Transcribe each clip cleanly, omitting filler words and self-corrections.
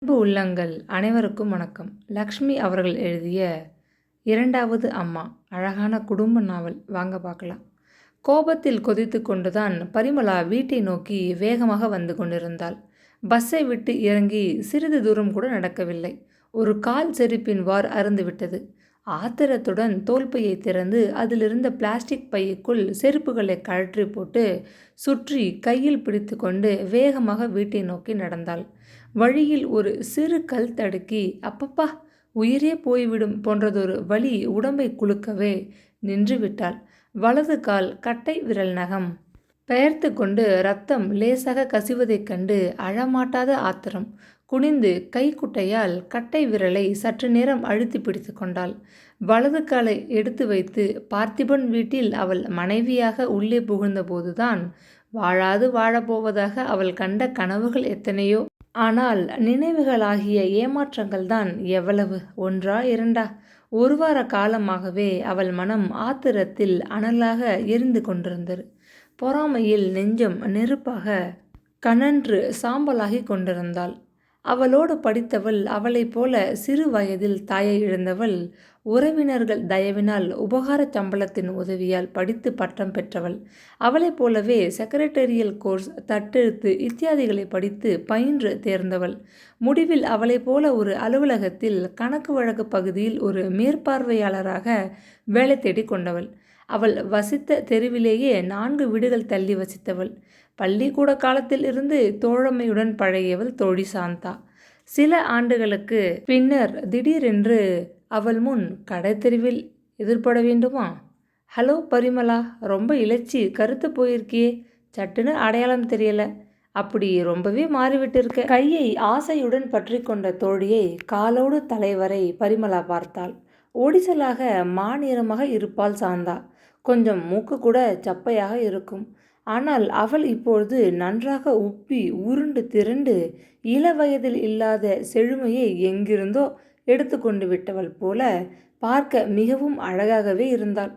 அன்பு உள்ளங்கள் அனைவருக்கும் வணக்கம். லக்ஷ்மி அவர்கள் எழுதிய இரண்டாவது அம்மா அழகான குடும்ப நாவல். வாங்க பார்க்கலாம். கோபத்தில் கொதித்து கொண்டுதான் பரிமளா வீட்டை நோக்கி வேகமாக வந்து கொண்டிருந்தாள். பஸ்ஸை விட்டு இறங்கி சிறிது தூரம் கூட நடக்கவில்லை. ஒரு கால் செருப்பின் வார் அருந்துவிட்டது. ஆத்திரத்துடன் தோல்பையை திறந்து அதிலிருந்த பிளாஸ்டிக் பையுக்குள் செருப்புகளை கழற்றி போட்டு சுற்றி கையில் பிடித்து கொண்டு வேகமாக வீட்டை நோக்கி நடந்தாள். வழியில் ஒரு சிறு கல் தடுக்கி அப்பப்பா உயிரே போய்விடும் போன்றதொரு வலி உடம்பை குலுக்கவே நின்றுவிட்டாள். வலது கால் கட்டை விரல் நகம் பெயர்த்து கொண்டு ரத்தம் லேசாக கசிவதைக் கண்டு அழமாட்டாத ஆத்திரம். குனிந்து கைக்குட்டையால் கட்டை விரலை சற்று நேரம் அழுத்தி பிடித்து கொண்டாள். வலது காலை எடுத்து வைத்து பார்த்திபன் வீட்டில் அவள் மனைவியாக உள்ளே புகுந்தபோதுதான் வாழாது வாழப்போவதாக அவள் கண்ட கனவுகள் எத்தனையோ. ஆனால் நினைவுகளாகிய ஏமாற்றங்கள் தான் எவ்வளவு! ஒன்றா இரண்டா? ஒரு வார காலமாகவே அவள் மனம் ஆத்திரத்தில் அனலாக எரிந்து கொண்டிருந்தது. பொறாமையில் நெஞ்சம் நெருப்பாக கனன்று சாம்பலாகி கொண்டிருந்தாள். அவளோடு படித்தவள், அவளைப் போல சிறு வயதில் தாயை இழந்தவள், உறவினர்கள் தயவினால் உபகார சம்பளத்தின் உதவியால் படித்து பட்டம் பெற்றவள். அவளைப் போலவே செக்ரட்டரியல் கோர்ஸ், தட்டெழுத்து இத்தியாதிகளை படித்து பயின்று தேர்ந்தவள். முடிவில் அவளைப் போல ஒரு அலுவலகத்தில் கணக்கு வழக்கு பகுதியில் ஒரு மேற்பார்வையாளராக வேலை தேடி கொண்டவள். அவள் வசித்த தெருவிலேயே 4 வீடுகள் தள்ளி வசித்தவள். பள்ளிக்கூட காலத்தில் இருந்து தோழமையுடன் பழகியவள் தோழி சாந்தா. சில ஆண்டுகளுக்கு பின்னர் திடீரென்று அவள் முன் கடைத்தெருவில் எதிர்பட வேண்டுமா? ஹலோ பரிமளா, ரொம்ப இளைச்சி கருத்து போயிருக்கியே, சட்டுன்னு அடையாளம் தெரியல, அப்படி ரொம்பவே மாறிவிட்டிருக்க. கையை ஆசையுடன் பற்றி கொண்ட தோழியை காலோடு தலைவரை பரிமளா பார்த்தாள். ஒடிசலாக மாநிறமாக இருப்பாள் சாந்தா. கொஞ்சம் மூக்கு கூட சப்பையாக இருக்கும். ஆனால் அவள் இப்பொழுது நன்றாக உப்பி உருண்டு திரண்டு இள வயதில் இல்லாத செழுமையை எங்கிருந்தோ எடுத்து கொண்டு விட்டவள் போல பார்க்க மிகவும் அழகாகவே இருந்தாள்.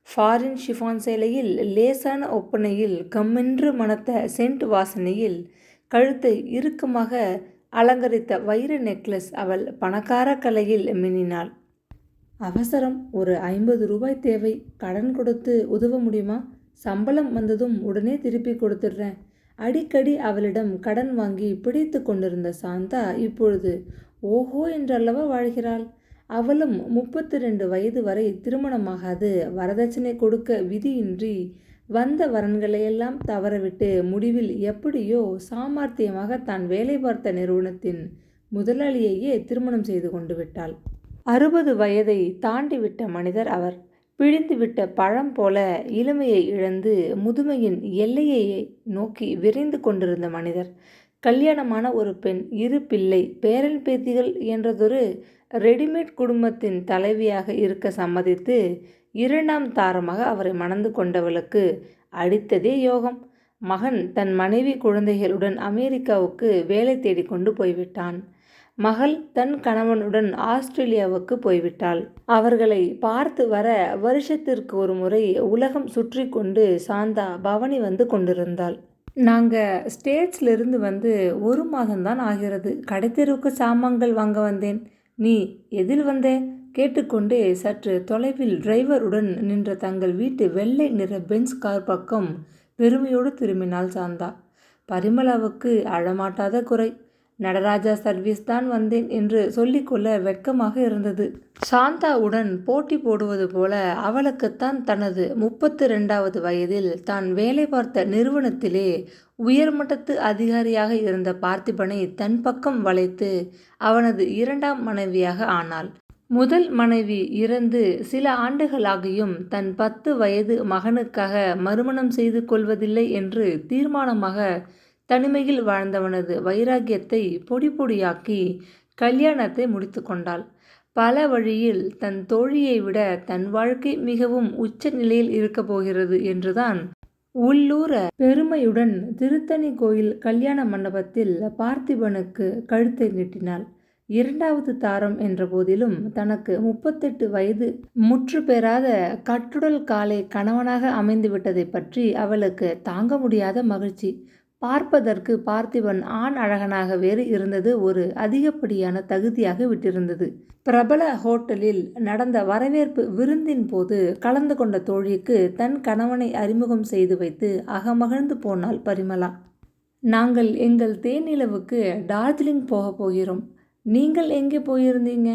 ஃபாரின் ஷிஃபான் சேலையில், லேசான ஒப்பனையில், கம்மென்று மணத்த சென்ட் வாசனையில் கழுத்தை இறுக்கமாக அலங்கரித்த வைர நெக்லஸ் அவள் பணக்கார கலையில் மின்னினாள். அவசரம், ஒரு 50 ரூபாய் தேவை, கடன் கொடுத்து உதவ முடியுமா? சம்பளம் வந்ததும் உடனே திருப்பி கொடுத்துடுறேன். அடிக்கடி அவளிடம் கடன் வாங்கி பிடித்து கொண்டிருந்த சாந்தா இப்பொழுது ஓஹோ என்றல்லவா வாழ்கிறாள். அவளும் 32 வயது வரை திருமணமாகாது, வரதட்சணை கொடுக்க விதியின்றி வந்த வரன்களையெல்லாம் தவறவிட்டு முடிவில் எப்படியோ சாமர்த்தியமாக தான் வேலை பார்த்த நிறுவனத்தின் முதலாளியையே திருமணம் செய்து கொண்டு விட்டாள். 60 வயதை தாண்டிவிட்ட மனிதர் அவர். பிழிந்துவிட்ட பழம் போல இளமையை இழந்து முதுமையின் எல்லையை நோக்கி விரைந்து கொண்டிருந்த மனிதர். கல்யாணமான ஒரு பெண், 2 பிள்ளை, பேரன் பேத்திகள் என்றதொரு ரெடிமேட் குடும்பத்தின் தலைவியாக இருக்க சம்மதித்து 2ஆம் தாரமாக அவரை மணந்து கொண்டவளுக்கு அடித்ததே யோகம். மகன் தன் மனைவி குழந்தைகளுடன் அமெரிக்காவுக்கு வேலை தேடிக்கொண்டு போய்விட்டான். மகள் தன் கணவனுடன் ஆஸ்திரேலியாவுக்கு போய்விட்டாள். அவர்களை பார்த்து வர வருஷத்திற்கு ஒரு முறை உலகம் சுற்றி கொண்டு சாந்தா பவனி வந்து கொண்டிருந்தாள். நாங்கள் ஸ்டேட்ஸ்லேருந்து வந்து 1 மாதம்தான் ஆகிறது. கடைத்தெருவுக்கு சாமான்கள் வாங்க வந்தேன். நீ எதில் வந்தே? கேட்டுக்கொண்டே சற்று தொலைவில் டிரைவருடன் நின்ற தங்கள் வீட்டு வெள்ளை நிற பென்ஸ் கார் பக்கம் பெருமையோடு திரும்பினாள் சாந்தா. பரிமளாவுக்கு அழமாட்டாத குறை. நடராஜா சர்வீஸ் தான் வந்தேன் என்று சொல்லிக்கொள்ள வெட்கமாக இருந்தது. சாந்தாவுடன் போட்டி போடுவது போல அவளுக்குத்தான் தனது 32வது வயதில் தான் வேலை பார்த்த நிறுவனத்திலே உயர்மட்டத்து அதிகாரியாக இருந்த பார்த்திபனை தன் பக்கம் வளைத்து அவனது 2ஆம் மனைவியாக ஆனாள். முதல் மனைவி இறந்து சில ஆண்டுகளாகியும் தன் 10 வயது மகனுக்காக மறுமணம் செய்து கொள்வதில்லை என்று தீர்மானமாக தனிமையில் வாழ்ந்தவனது வைராக்கியத்தை பொடி பொடியாக்கி கல்யாணத்தை முடித்து கொண்டாள். பல வழியில் தன் தோழியை விட தன் வாழ்க்கை மிகவும் உச்ச நிலையில் இருக்கப் போகிறது என்றுதான் உள்ளூர பெருமையுடன் திருத்தணி கோயில் கல்யாண மண்டபத்தில் பார்த்திபனுக்கு கழுத்தை நீட்டினாள். 2வது தாரம் என்ற போதிலும் தனக்கு 38 வயது முற்று பெறாத கட்டுடல் காலை கணவனாக அமைந்து விட்டதை பற்றி அவளுக்கு தாங்க முடியாத மகிழ்ச்சி. பார்ப்பதற்கு பார்த்திபன் ஆண் அழகனாக வேறு இருந்தது ஒரு அதிகப்படியான தகுதியாக விட்டிருந்தது. பிரபல ஹோட்டலில் நடந்த வரவேற்பு விருந்தின் போது கலந்து கொண்ட தோழிக்கு தன் கணவனை அறிமுகம் செய்து வைத்து அகமகிழ்ந்து போனாள் பரிமளா. நாங்கள் எங்கள் தேனிலவுக்கு டார்ஜிலிங் போகப் போகிறோம். நீங்கள் எங்கே போயிருந்தீங்க?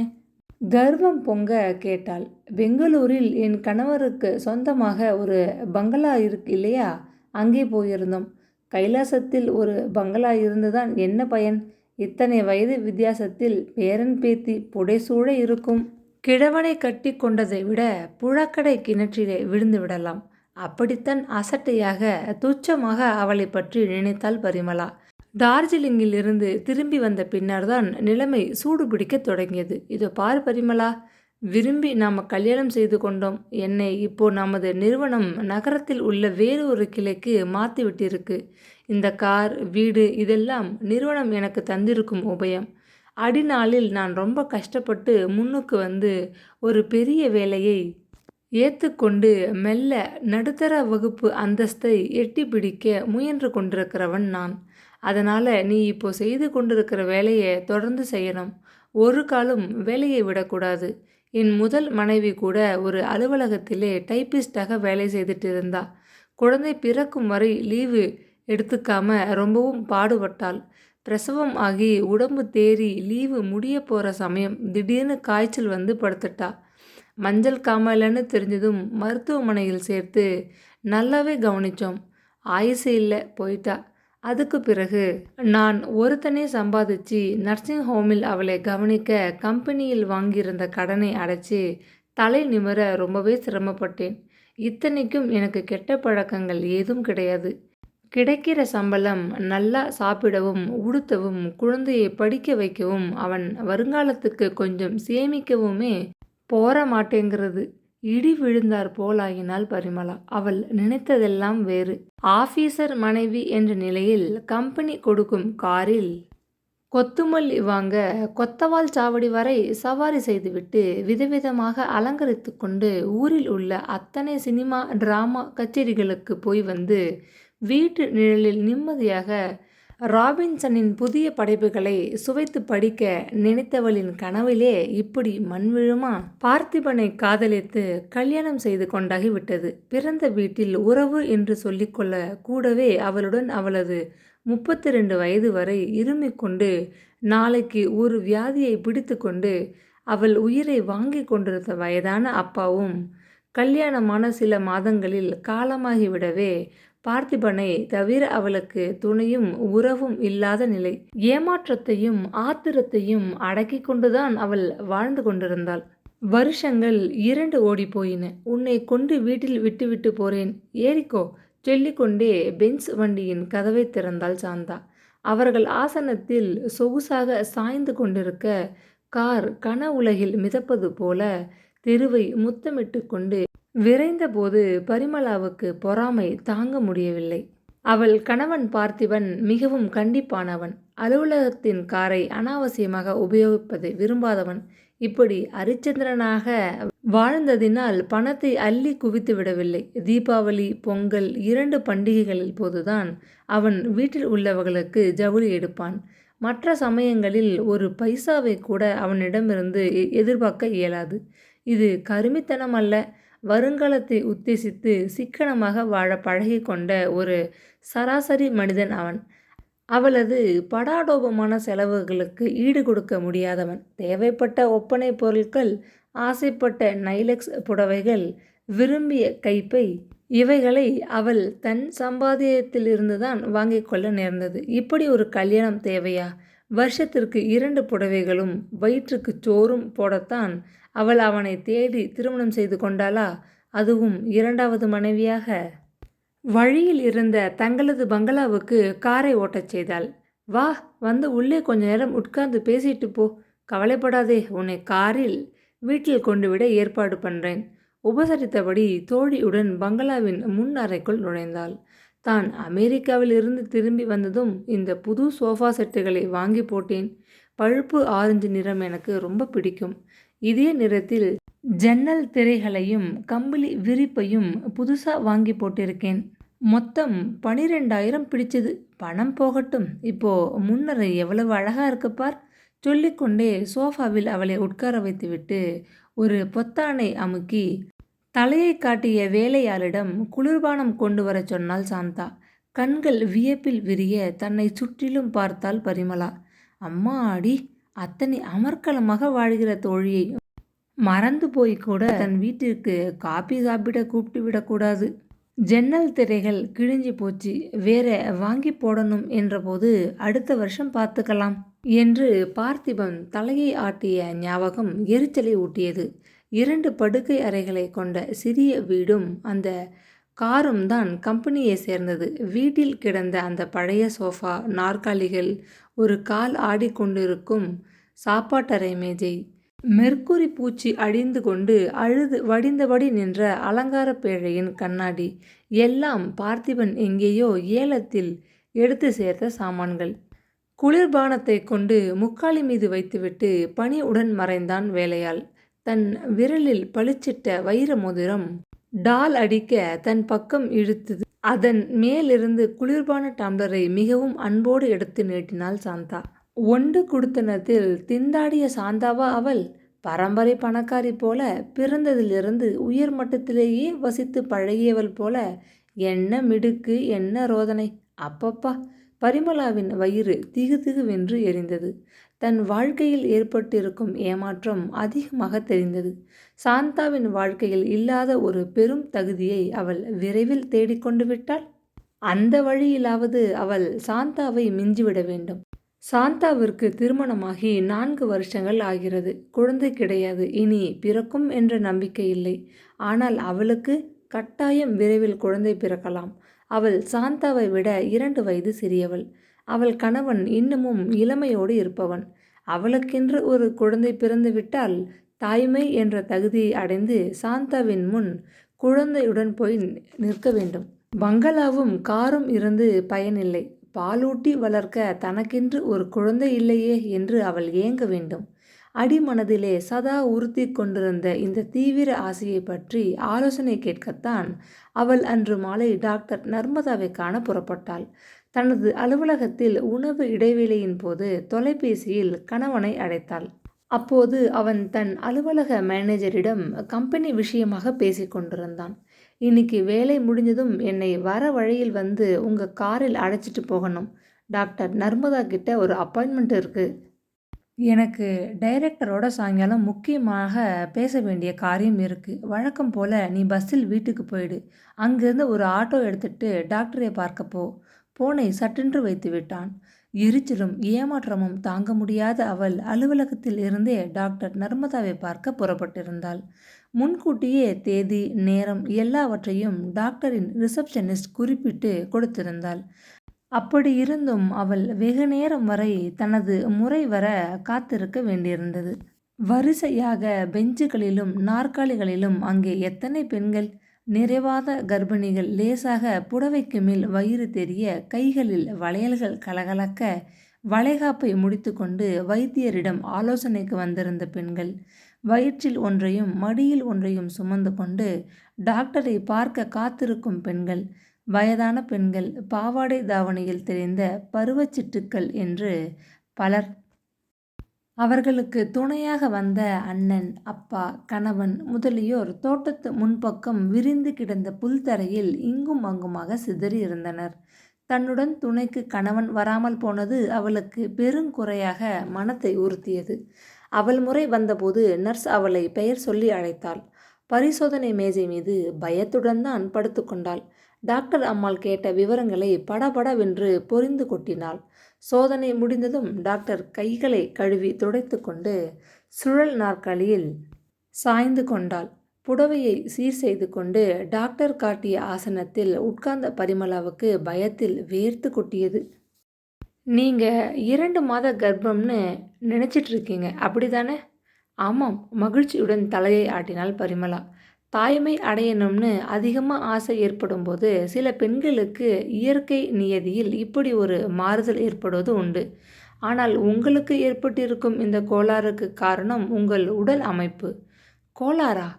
கர்வம் பொங்க கேட்டாள். பெங்களூரில் என் கணவருக்கு சொந்தமாக ஒரு பங்களா இருக்கு இல்லையா, அங்கே போயிருந்தோம். கைலாசத்தில் ஒரு பங்களா இருந்துதான் என்ன பயன்? இத்தனை வயது வித்தியாசத்தில் பேரன் பேத்தி புடைசூழ இருக்கும். கிழவனை கட்டி கொண்டதை விட புழக்கடை கிணற்றிலே விழுந்து விடலாம். அப்படித்தான் அசட்டையாக துச்சமாக அவளை பற்றி நினைத்தாள் பரிமளா. டார்ஜிலிங்கில் இருந்து திரும்பி வந்த பின்னர்தான் நிலைமை சூடு பிடிக்க தொடங்கியது. இதோ பார் பரிமளா, விரும்பி நாம் கல்யாணம் செய்து கொண்டோம். என்னை இப்போ நமது நிறுவனம் நகரத்தில் உள்ள வேறு ஒரு கிளைக்கு மாற்றி விட்டிருக்கு. இந்த கார், வீடு இதெல்லாம் நிறுவனம் எனக்கு தந்திருக்கும் உபயம். அடிநாளில் நான் ரொம்ப கஷ்டப்பட்டு முன்னுக்கு வந்து ஒரு பெரிய வேலையை ஏற்றுக்கொண்டு மெல்ல நடுத்தர வகுப்பு அந்தஸ்தை எட்டி பிடிக்க முயன்று கொண்டிருக்கிறவன் நான். அதனால் நீ இப்போ செய்து கொண்டிருக்கிற வேலையை தொடர்ந்து செய்யணும். ஒரு காலம் வேலையை விடக்கூடாது. என் முதல் மனைவி கூட ஒரு அலுவலகத்திலே டைப்பிஸ்டாக வேலை செய்துட்டு இருந்தா. குழந்தை பிறக்கும் வரை லீவு எடுத்துக்காம ரொம்பவும் பாடுபட்டாள். பிரசவம் ஆகி உடம்பு தேறி லீவு முடிய போகிற சமயம் திடீர்னு காய்ச்சல் வந்து படுத்துட்டா. மஞ்சள் காமாலைன்னு தெரிஞ்சதும் மருத்துவமனையில் சேர்த்து நல்லாவே கவனித்தோம். ஆயுசு இல்லை, போயிட்டா. அதுக்கு பிறகு நான் ஒருத்தனே சம்பாதிச்சு நர்சிங் ஹோமில் அவளை கவனிக்க கம்பெனியில் வாங்கியிருந்த கடனை அடைச்சி தலை நிமிர ரொம்பவே சிரமப்பட்டேன். இத்தனைக்கும் எனக்கு கெட்ட பழக்கங்கள் ஏதும் கிடையாது. கிடைக்கிற சம்பளம் நல்லா சாப்பிடவும் உடுத்தவும் குழந்தையை படிக்க வைக்கவும் அவன் வருங்காலத்துக்கு கொஞ்சம் சேமிக்கவுமே போற மாட்டேங்கிறது. இடி விழுந்தார் போலாயினாள் பரிமளா. அவள் நினைத்ததெல்லாம் வேறு. ஆபீசர் மனைவி என்ற நிலையில் கம்பெனி கொடுக்கும் காரில் கொத்துமல்லி வாங்க கொத்தவால் சாவடி வரை சவாரி செய்துவிட்டு விதவிதமாக அலங்கரித்து கொண்டு ஊரில் உள்ள அத்தனை சினிமா டிராமா கச்சேரிகளுக்கு போய் வந்து வீட்டு நிழலில் நிம்மதியாக ராபின்சனின் புதிய படைப்புகளை சுவைத்து படிக்க நினைத்தவளின் கனவிலே இப்படி மண் விழுமா? பார்த்திபனை காதலித்து கல்யாணம் செய்து கொண்டாகிவிட்டது. பிறந்த வீட்டில் உறவு என்று சொல்லிக்கொள்ள கூடவே அவளுடன் அவளது 32 வயது வரை இருமிக்கொண்டு நாளைக்கு ஒரு வியாதியை பிடித்து கொண்டு அவள் உயிரை வாங்கி கொண்டிருந்த வயதான அப்பாவும் கல்யாணமான சில மாதங்களில் காலமாகிவிடவே பார்த்திபனை தவிர அவளுக்கு துணையும் உறவும் இல்லாத நிலை. ஏமாற்றத்தையும் ஆத்திரத்தையும் அடக்கி கொண்டுதான் அவள் வாழ்ந்து கொண்டிருந்தாள். வருஷங்கள் 2 ஓடிப்போயின. உன்னை கொண்டு வீட்டில் விட்டுவிட்டு போறேன், ஏறிக்கோ சொல்லிக்கொண்டே பென்ஸ் வண்டியின் கதவை திறந்தாள் சாந்தா. அவர்கள் ஆசனத்தில் சொகுசாக சாய்ந்து கொண்டிருக்க கார் கன உலகில் மிதப்பது போல தெருவை முத்தமிட்டு கொண்டு விரைந்தபோது பரிமளாவுக்கு பொறாமை தாங்க முடியவில்லை. அவள் கணவன் பார்த்திபன் மிகவும் கண்டிப்பானவன். அலுவலகத்தின் காரை அனாவசியமாக உபயோகிப்பதை விரும்பாதவன். இப்படி அரிச்சந்திரனாக வாழ்ந்ததினால் பணத்தை அள்ளி குவித்து விடவில்லை. தீபாவளி, பொங்கல் 2 பண்டிகைகளில் போதுதான் அவன் வீட்டில் உள்ளவர்களுக்கு ஜவுளி எடுப்பான். மற்ற சமயங்களில் ஒரு பைசாவை கூட அவனிடமிருந்து எதிர்பார்க்க இயலாது. இது கருமித்தனம் அல்ல. வருங்காலத்தை உத்தேசித்து சிக்கனமாக வாழ பழகி கொண்ட ஒரு சராசரி மனிதன் அவன். அவளது படாடோபமான செலவுகளுக்கு ஈடு கொடுக்க முடியாதவன். தேவைப்பட்ட ஒப்பனை பொருட்கள், ஆசைப்பட்ட நைலெக்ஸ் புடவைகள், விரும்பிய கைப்பை இவைகளை அவள் தன் சம்பாத்தியத்திலிருந்துதான் வாங்கி கொள்ள நேர்ந்தது. இப்படி ஒரு கல்யாணம் தேவையா? வருஷத்திற்கு 2 புடவைகளும் வயிற்றுக்கு சோறும் போடத்தான் அவள் அவனை தேடி திருமணம் செய்து கொண்டாளா? அதுவும் 2வது மனைவியாக. வழியில் இருந்த தங்களது பங்களாவுக்கு காரை ஓட்டச் செய்தாள். வா, வந்து உள்ளே கொஞ்ச நேரம் உட்கார்ந்து பேசிட்டு போ. கவலைப்படாதே, உன்னை காரில் வீட்டில் கொண்டு விட ஏற்பாடு பண்ணுறேன். உபசரித்தபடி தோழியுடன் பங்களாவின் முன் அறைக்குள் நுழைந்தாள். தான் அமெரிக்காவில் இருந்து திரும்பி வந்ததும் இந்த புது சோஃபா செட்டுகளை வாங்கி போட்டேன். பழுப்பு ஆரஞ்சு நிறம் எனக்கு ரொம்ப பிடிக்கும். இதே நிறத்தில் ஜன்னல் திரைகளையும் கம்பிளி விரிப்பையும் புதுசாக வாங்கி போட்டிருக்கேன். மொத்தம் 12,000 பிடிச்சது. பணம் போகட்டும். இப்போ முன்னர் எவ்வளவு அழகா இருக்கு பார். சொல்லிக்கொண்டே சோஃபாவில் அவளை உட்கார வைத்துவிட்டு ஒரு பொத்தானை அமுக்கி தலையை காட்டிய வேலையாளிடம் குளிர்பானம் கொண்டு வரச் சொன்னாள் சாந்தா. கண்கள் வியப்பில் விரிய தன்னை சுற்றிலும் பார்த்தாள் பரிமளா. அம்மாடி, அத்தனை அமர்க்களமாக வாழ்கிற தோழியை மறந்து போய் கூட தன் வீட்டிற்கு காபி சாப்பிட கூப்பிட்டு விடக்கூடாது. ஜன்னல் திரைகள் கிழிஞ்சு போச்சு, வேற வாங்கி போடணும் என்றபோது அடுத்த வருஷம் பார்த்துக்கலாம் என்று பார்த்திபன் தலையை ஆட்டிய ஞாபகம் எரிச்சலை ஊட்டியது. 2 படுக்கை அறைகளை கொண்ட சிறிய வீடும் அந்த காரும் தான் கம்பெனியை சேர்ந்தது. வீட்டில் கிடந்த அந்த பழைய சோஃபா, நாற்காலிகள், ஒரு கால் ஆடிக்கொண்டிருக்கும் சாப்பாட்டறை மேஜை, மெர்க்குரி பூச்சி அழிந்து கொண்டு அழுது வடிந்தபடி நின்ற அலங்கார பேழையின் கண்ணாடி எல்லாம் பார்த்திபன் எங்கேயோ ஏலத்தில் எடுத்து சேர்த்த சாமான்கள். குளிர்பானத்தை கொண்டு முக்காலி மீது வைத்துவிட்டு பணியுடன் மறைந்தான் வேலையாள். தன் விரலில் பளிச்சிட்ட வைர மோதிரம் டால் அடிக்க தன் பக்கம் இழுத்தது. அதன் மேலிருந்து குளிர்பான டம்ளரை மிகவும் அன்போடு எடுத்து நீட்டினாள் சாந்தா. ஒண்டு குடுத்தனத்தில் திண்டாடிய சாந்தாவா அவள்? பரம்பரை பணக்காரி போல, பிறந்ததிலிருந்து உயர் மட்டத்திலேயே வசித்து பழகியவள் போல. என்ன மிடுக்கு, என்ன ரோதனை! அப்பப்பா! பரிமளாவின் வயிறு திகு திகுவென்று எரிந்தது. தன் வாழ்க்கையில் ஏற்பட்டிருக்கும் ஏமாற்றம் அதிகமாக தெரிந்தது. சாந்தாவின் வாழ்க்கையில் இல்லாத ஒரு பெரும் தகுதியை அவள் விரைவில் தேடிக்கொண்டு விட்டாள். அந்த வழியிலாவது அவள் சாந்தாவை மிஞ்சிவிட வேண்டும். சாந்தாவிற்கு திருமணமாகி 4 வருஷங்கள் ஆகிறது. குழந்தை கிடையாது. இனி பிறக்கும் என்ற நம்பிக்கை இல்லை. ஆனால் அவளுக்கு கட்டாயம் விரைவில் குழந்தை பிறக்கலாம். அவள் சாந்தாவை விட 2 வயது சிறியவள். அவள் கணவன் இன்னமும் இளமையோடு இருப்பவன். அவளுக்கென்று ஒரு குழந்தை பிறந்துவிட்டால் தாய்மை என்ற தகுதியை அடைந்து சாந்தாவின் முன் குழந்தையுடன் போய் நிற்க வேண்டும். பங்களாவும் காரும் இருந்து பயனில்லை. பாலூட்டி வளர்க்க தனக்கென்று ஒரு குழந்தை இல்லையே என்று அவள் ஏங்க வேண்டும். அடிமனதிலே சதா உறுத்தி கொண்டிருந்த இந்த தீவிர ஆசையை பற்றி ஆலோசனை கேட்கத்தான் அவள் அன்று மாலை டாக்டர் நர்மதாவை காண புறப்பட்டாள். தனது அலுவலகத்தில் உணவு இடைவேளையின் போது தொலைபேசியில் கணவனை அழைத்தாள். அப்போது அவன் தன் அலுவலக மேனேஜரிடம் கம்பெனி விஷயமாக பேசிக்கொண்டிருந்தான். இன்னைக்கு வேலை முடிஞ்சதும் என்னை வர வழியில் வந்து உங்கள் காரில் அழைச்சிட்டு போகணும். டாக்டர் நர்மதா கிட்ட ஒரு அப்பாயின்மெண்ட் இருக்குது. எனக்கு டைரக்டரோட சாயங்காலம் முக்கியமாக பேச வேண்டிய காரியம் இருக்குது. வழக்கம் போல் நீ பஸ்ஸில் வீட்டுக்கு போயிடு. அங்கேருந்து ஒரு ஆட்டோ எடுத்துட்டு டாக்டரை பார்க்க போ. போனை சட்டென்று வைத்து விட்டான். எரிச்சலும் ஏமாற்றமும் தாங்க முடியாத அவள் அலுவலகத்தில் இருந்தே டாக்டர் நர்மதாவை பார்க்க புறப்பட்டிருந்தாள். முன்கூட்டியே தேதி, நேரம் எல்லாவற்றையும் டாக்டரின் ரிசப்ஷனிஸ்ட் குறிப்பிட்டு கொடுத்திருந்தாள். அப்படி இருந்தும் அவள் வெகு நேரம் வரை தனது முறை வர காத்திருக்க வேண்டியிருந்தது. வரிசையாக பெஞ்சுகளிலும் நாற்காலிகளிலும் அங்கே எத்தனை பெண்கள்! நிறைவாத கர்ப்பிணிகள், லேசாக புடவைக்கு மேல் வயிறு தெரிய, கைகளில் வளையல்கள் கலகலக்க, வளைகாப்பை முடித்து கொண்டு வைத்தியரிடம் ஆலோசனைக்கு வந்திருந்த பெண்கள், வயிற்றில் ஒன்றையும் மடியில் ஒன்றையும் சுமந்து கொண்டு டாக்டரை பார்க்க காத்திருக்கும் பெண்கள், வயதான பெண்கள், பாவாடை தாவணியில் தெரிந்த பருவச்சிட்டுக்கள் என்று பலர். அவர்களுக்கு துணையாக வந்த அண்ணன், அப்பா, கணவன் முதலியோர் தோட்டத்து முன்பக்கம் விரிந்து கிடந்த புல்தரையில் இங்கும் அங்குமாக சிதறி இருந்தனர். தன்னுடன் துணைக்கு கணவன் வராமல் போனது அவளுக்கு பெருங்குறையாக மனத்தை உறுத்தியது. அவள் முறை வந்தபோது நர்ஸ் அவளை பெயர் சொல்லி அழைத்தாள். பரிசோதனை மேஜை மீது பயத்துடன் தான் படுத்து கொண்டாள். டாக்டர் அம்மாள் கேட்ட விவரங்களை படபடவென்று பொரிந்து கொட்டினாள். சோதனை முடிந்ததும் டாக்டர் கைகளை கழுவி துடைத்து கொண்டு சுழல் நாற்காலியில் சாய்ந்து கொண்டாள். புடவையை சீர் செய்து கொண்டு டாக்டர் காட்டிய ஆசனத்தில் உட்கார்ந்த பரிமளாவுக்கு பயத்தில் வேர்த்து கொட்டியது. நீங்கள் 2 மாத கர்ப்பம்னு நினச்சிட்ருக்கீங்க, அப்படிதானே? ஆமாம், மகிழ்ச்சியுடன் தலையை ஆட்டினாள் பரிமளா. தாய்மை அடையணும்னு அதிகமாக ஆசை ஏற்படும் போது சில பெண்களுக்கு இயற்கை நியதியில் இப்படி ஒரு மாறுதல் ஏற்படுவது உண்டு. ஆனால் உங்களுக்கு ஏற்பட்டிருக்கும் இந்த கோளாறுக்கு காரணம் உங்கள் உடல் அமைப்பு. கோளாறா?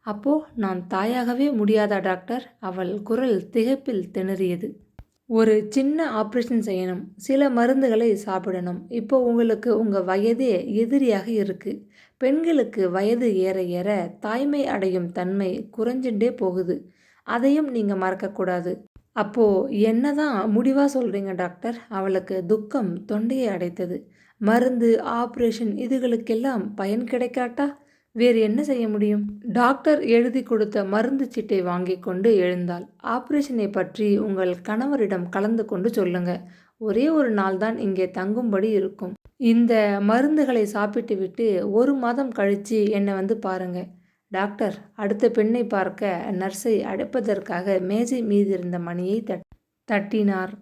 அப்போ நான் தாயாகவே முடியாதா டாக்டர்? அவள் குரல் திகைப்பில் திணறியது. ஒரு சின்ன ஆப்ரேஷன் செய்யணும், சில மருந்துகளை சாப்பிடணும். இப்போ உங்களுக்கு உங்கள் வயதே எதிரியாக இருக்கு. பெண்களுக்கு வயது ஏற ஏற தாய்மை அடையும் தன்மை குறைஞ்சுட்டே போகுது. அதையும் நீங்கள் மறக்கக்கூடாது. அப்போ என்னதான் முடிவாக சொல்கிறீங்க டாக்டர்? அவளுக்கு துக்கம் தொண்டையை அடைத்தது. மருந்து, ஆப்ரேஷன் இதுகளுக்கெல்லாம் பயன் கிடைக்காட்டா வேறு என்ன செய்ய முடியும்? டாக்டர் எழுதி கொடுத்த மருந்து சீட்டை வாங்கி கொண்டு எழுந்தாள். ஆப்ரேஷனை பற்றி உங்கள் கணவரிடம் கலந்து கொண்டு சொல்லுங்க. ஒரே ஒரு நாள் தான் இங்கே தங்கும்படி இருக்கும். இந்த மருந்துகளை சாப்பிட்டு விட்டு 1 மாதம் கழித்து என்னை வந்து பாருங்க. டாக்டர் அடுத்த பெண்ணை பார்க்க நர்ஸை அழைப்பதற்காக மேஜை மீது இருந்த மணியை தட்டினார்.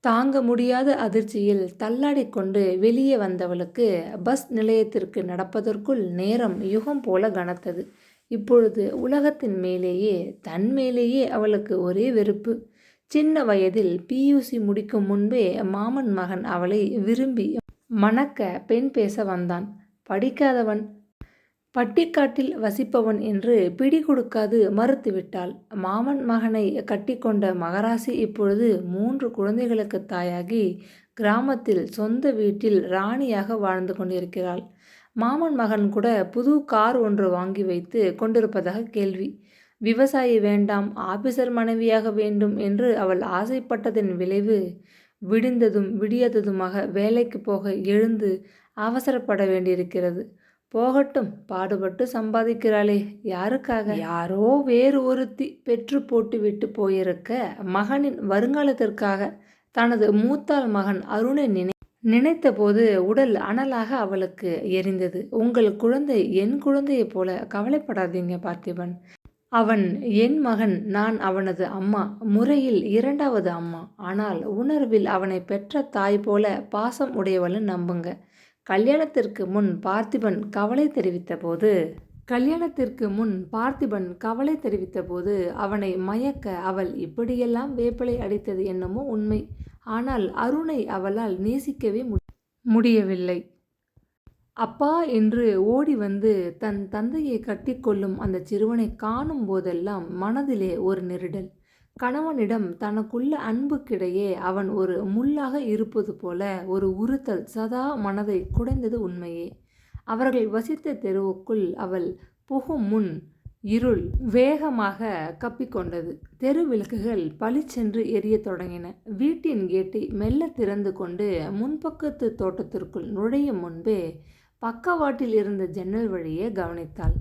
தாங்க முடியாத அதிர்ச்சியில் தள்ளாடிக் கொண்டு வெளியே வந்தவளுக்கு பஸ் நிலையத்திற்கு நடப்பதற்குள் நேரம் யுகம் போல கனத்தது. இப்பொழுது உலகத்தின் மேலேயே தன் மேலேயே அவளுக்கு ஒரே வெறுப்பு. சின்ன வயதில் பியூசி முடிக்கும் முன்பே மாமன் மகன் அவளை விரும்பி மணக்க பெண் பேச வந்தான். படிக்காதவன், பட்டிக்காட்டில் வசிப்பவன் என்று பிடி கொடுக்காது மறுத்துவிட்டாள். மாமன் மகனை கட்டிக்கொண்ட மகராசி இப்பொழுது 3 குழந்தைகளுக்கு தாயாகி கிராமத்தில் சொந்த வீட்டில் ராணியாக வாழ்ந்து கொண்டிருக்கிறாள். மாமன் மகன் கூட புது கார் ஒன்று வாங்கி வைத்து கொண்டிருப்பதாக கேள்வி. விவசாயி வேண்டாம், ஆபீசர் மனைவியாக வேண்டும் என்று அவள் ஆசைப்பட்டதன் விளைவு விடிந்ததும் விடியாததுமாக வேலைக்கு போக எழுந்து அவசரப்பட வேண்டியிருக்கிறது. போகட்டும், பாடுபட்டு சம்பாதிக்கிறாளே, யாருக்காக? யாரோ வேறு ஒருத்தி பெற்று போட்டு விட்டு போயிருக்க மகனின் வருங்காலத்திற்காக. தனது மூத்தாள் மகன் அருணை நினைத்தபோது உடல் அனலாக அவளுக்கு எரிந்தது. உங்கள் குழந்தை என் குழந்தையைப் போல, கவலைப்படாதீங்க பார்த்திபன். அவன் என் மகன், நான் அவனது அம்மா, முறையில் 2வது அம்மா. ஆனால் உணர்வில் அவனை பெற்ற தாய் போல பாசம் உடையவளை நம்புங்க. கல்யாணத்திற்கு முன் பார்த்திபன் கவலை தெரிவித்தபோது அவனை மயக்க அவள் இப்படியெல்லாம் வேப்பிலை அடித்தது என்னமோ உண்மை. ஆனால் அருணை அவளால் நேசிக்கவே முடியவில்லை. அப்பா என்று ஓடி வந்து தன் தந்தையை கட்டிக்கொள்ளும் அந்த சிறுவனை காணும் போதெல்லாம் மனதிலே ஒரு நெருடல். கணவனிடம் தனக்குள்ள அன்புக்கிடையே அவன் ஒரு முள்ளாக இருப்பது போல ஒரு உறுத்தல் சதா மனதை குடைந்தது உண்மையே. அவர்கள் வசித்த தெருவுக்குள் அவள் புகும் முன் இருள் வேகமாக கப்பிக்கொண்டது. தெரு விளக்குகள் பளிச்சென்று எரிய தொடங்கின. வீட்டின் கேட்டை மெல்ல திறந்து கொண்டு முன்பக்கத்து தோட்டத்திற்குள் நுழையும் முன்பே பக்கவாட்டில் இருந்த ஜன்னல் வழியே கவனித்தாள்.